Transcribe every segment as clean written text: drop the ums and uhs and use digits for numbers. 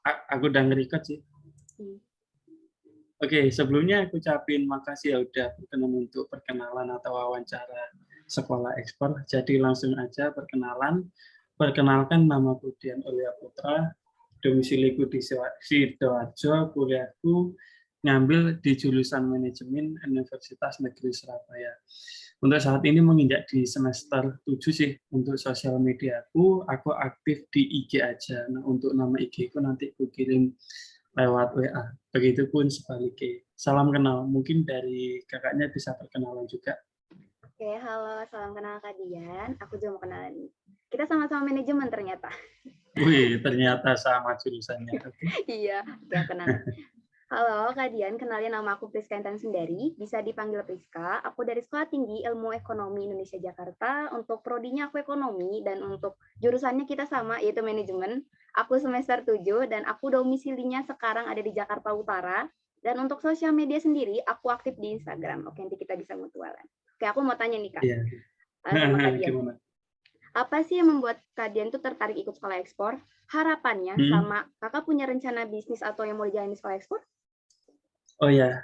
Aku udah nge-record sih. Oke, sebelumnya aku ucapin makasih ya udah berkenan untuk perkenalan atau wawancara sekolah ekspor. Jadi langsung aja perkenalan. Perkenalkan, nama aku Dian Aulia Putra, domisiliku di Sidoarjo, kuliahku ngambil di jurusan manajemen Universitas Negeri Surabaya. Untuk saat ini menginjak di semester 7 sih. Untuk sosial mediaku, aku aktif di IG aja. Nah, untuk nama IG ku nanti aku kirim lewat WA. Begitupun sebaliknya. Salam kenal. Mungkin dari kakaknya bisa perkenalan juga. Oke, halo, salam kenal Kak Dian. Aku juga mau kenalan. Kita sama-sama manajemen ternyata. Wih, ternyata sama jurusannya. Iya, oke, kenalan. Halo Kak Dian, kenalin nama aku Priska Intan Sundari, bisa dipanggil Priska. Aku dari Sekolah Tinggi Ilmu Ekonomi Indonesia Jakarta. Untuk prodinya aku ekonomi dan untuk jurusannya kita sama yaitu manajemen. Aku semester 7 dan aku domisilinya sekarang ada di Jakarta Utara. Dan untuk sosial media sendiri, aku aktif di Instagram. Oke, nanti kita bisa mutualan. Oke, aku mau tanya nih Kak, Iya. sama Kak Dian. Gimana? Apa sih yang membuat Kak Dian tuh tertarik ikut sekolah ekspor? Harapannya sama kakak punya rencana bisnis atau yang mau dijalani di sekolah ekspor? Oh ya,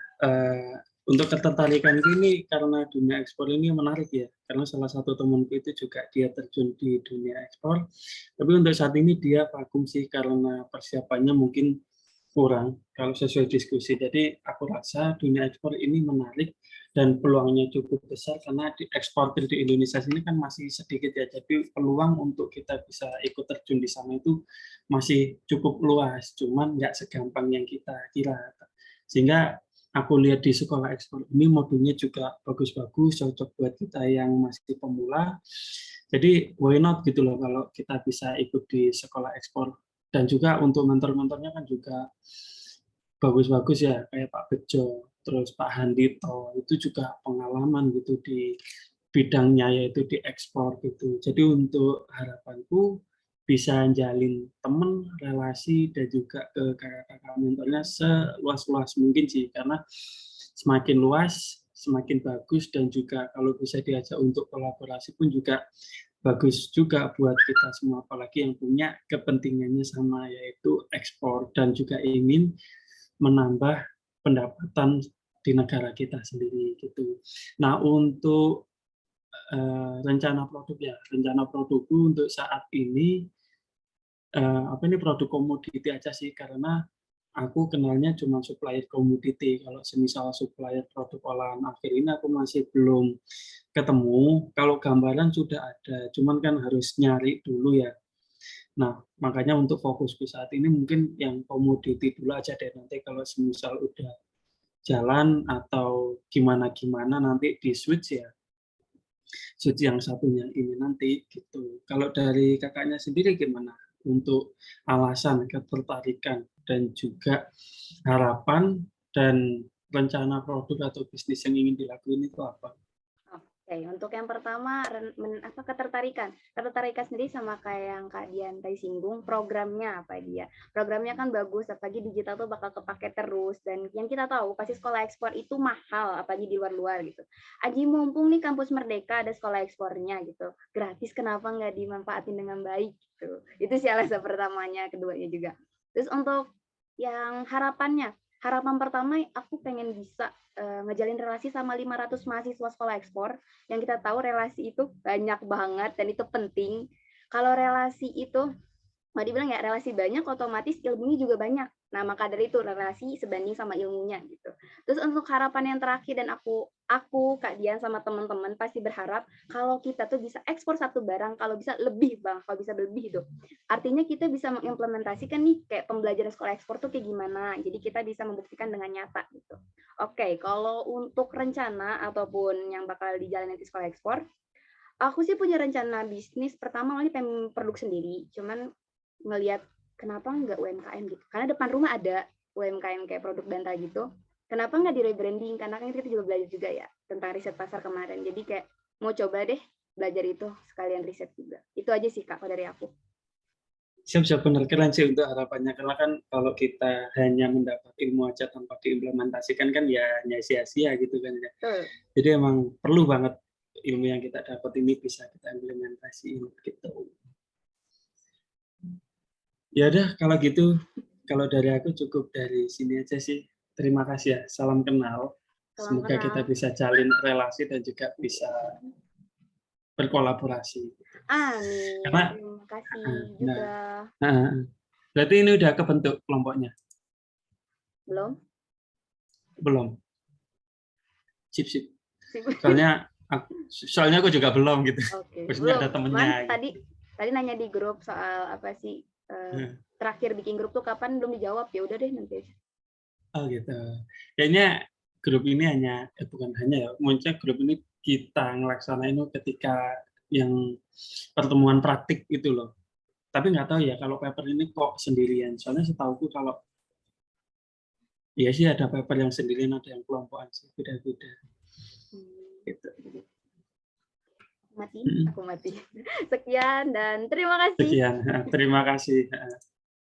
untuk ketertarikan ini karena dunia ekspor ini menarik ya, karena salah satu temanku itu juga dia terjun di dunia ekspor, tapi untuk saat ini dia vakum sih karena persiapannya mungkin kurang kalau sesuai diskusi. Jadi aku rasa dunia ekspor ini menarik dan peluangnya cukup besar karena di eksportir di Indonesia sini kan masih sedikit ya, jadi peluang untuk kita bisa ikut terjun di sana itu masih cukup luas, cuman nggak segampang yang kita kira. Sehingga aku lihat di sekolah ekspor ini modulnya juga bagus-bagus, cocok buat kita yang masih pemula. Jadi why not gitu loh kalau kita bisa ikut di sekolah ekspor. Dan juga untuk mentor-mentornya kan juga bagus-bagus ya, kayak Pak Bejo, terus Pak Handito, itu juga pengalaman gitu di bidangnya yaitu di ekspor gitu. Jadi untuk harapanku bisa jalin teman, relasi, dan juga ke kakak-kakak mentornya seluas-luas mungkin sih, karena semakin luas, semakin bagus, dan juga kalau bisa diajak untuk kolaborasi pun juga bagus juga buat kita semua, apalagi yang punya kepentingannya sama, yaitu ekspor, dan juga ingin menambah pendapatan di negara kita sendiri gitu. Nah, untuk rencana produk ya, rencana produkku untuk saat ini produk komoditi aja sih, karena aku kenalnya cuma supplier komoditi. Kalau semisal supplier produk olahan akhir ini aku masih belum ketemu. Kalau gambaran sudah ada, cuman kan harus nyari dulu ya. Nah, makanya untuk fokusku saat ini mungkin yang komoditi dulu aja deh. Nanti kalau semisal udah jalan atau gimana-gimana nanti di switch ya. Switch yang satunya ini nanti gitu. Kalau dari kakaknya sendiri gimana? Untuk alasan ketertarikan dan juga harapan dan rencana produk atau bisnis yang ingin dilakuin itu apa? Oke, untuk yang pertama ketertarikan. Ketertarikan sendiri sama kayak yang Kak Dian tadi singgung, programnya apa dia? Programnya kan bagus, apalagi digital tuh bakal kepake terus, dan yang kita tahu pasti sekolah ekspor itu mahal, apalagi di luar-luar gitu. Aji mumpung nih kampus Merdeka ada sekolah ekspornya gitu, gratis, kenapa nggak dimanfaatin dengan baik gitu? Itu sih alasan pertamanya, keduanya juga. Terus untuk yang harapan pertama aku pengen bisa ngejalin relasi sama 500 mahasiswa sekolah ekspor. Yang kita tahu relasi itu banyak banget dan itu penting. Kalau relasi itu mau dibilang ya relasi banyak, otomatis ilmunya juga banyak. Nah, maka dari itu relasi sebanding sama ilmunya gitu. Terus untuk harapan yang terakhir, dan aku Kak Dian sama teman-teman pasti berharap kalau kita tuh bisa ekspor satu barang, kalau bisa lebih Bang, kalau bisa lebih itu. Artinya kita bisa mengimplementasikan nih kayak pembelajaran sekolah ekspor tuh kayak gimana. Jadi kita bisa membuktikan dengan nyata gitu. Oke, kalau untuk rencana ataupun yang bakal dijalani di sekolah ekspor, aku sih punya rencana bisnis. Pertama ini pengen produk sendiri, cuman ngelihat kenapa nggak UMKM gitu, karena depan rumah ada UMKM kayak produk bantal gitu, kenapa nggak di rebranding, karena kan kita juga belajar juga ya tentang riset pasar kemarin, jadi kayak mau coba deh belajar itu sekalian riset juga. Itu aja sih Kak dari aku. Siap-siap, benar, keren sih untuk harapannya, karena kan kalau kita hanya mendapat ilmu aja tanpa diimplementasikan kan ya hanya sia-sia gitu kan ya. Betul. Jadi emang perlu banget ilmu yang kita dapat ini bisa kita implementasiin gitu. Ya udah kalau gitu kalau dari aku cukup dari sini aja sih. Terima kasih ya. Salam kenal. Salam Semoga kita kenal. bisa jalin relasi dan juga bisa berkolaborasi. Amin. Karena Terima kasih nah, juga. berarti ini udah kebentuk kelompoknya? Belum? Belum. Sip, sip. Sip. Soalnya aku juga belum gitu. Oke, Maksudnya belum. ada Man, temennya gitu. tadi nanya di grup soal apa sih terakhir bikin grup tuh kapan, belum dijawab. Ya udah deh nanti aja. Oh gitu. Kayaknya grup ini bukan hanya ya, maksudnya grup ini kita ngelaksanain itu ketika yang pertemuan praktik itu loh. Tapi nggak tahu ya kalau paper ini kok sendirian. Soalnya setahuku kalau ya sih ada paper yang sendirian, ada yang kelompokan sih, beda-beda. Gitu. Aku mati. Sekian dan terima kasih. Sekian. Terima kasih.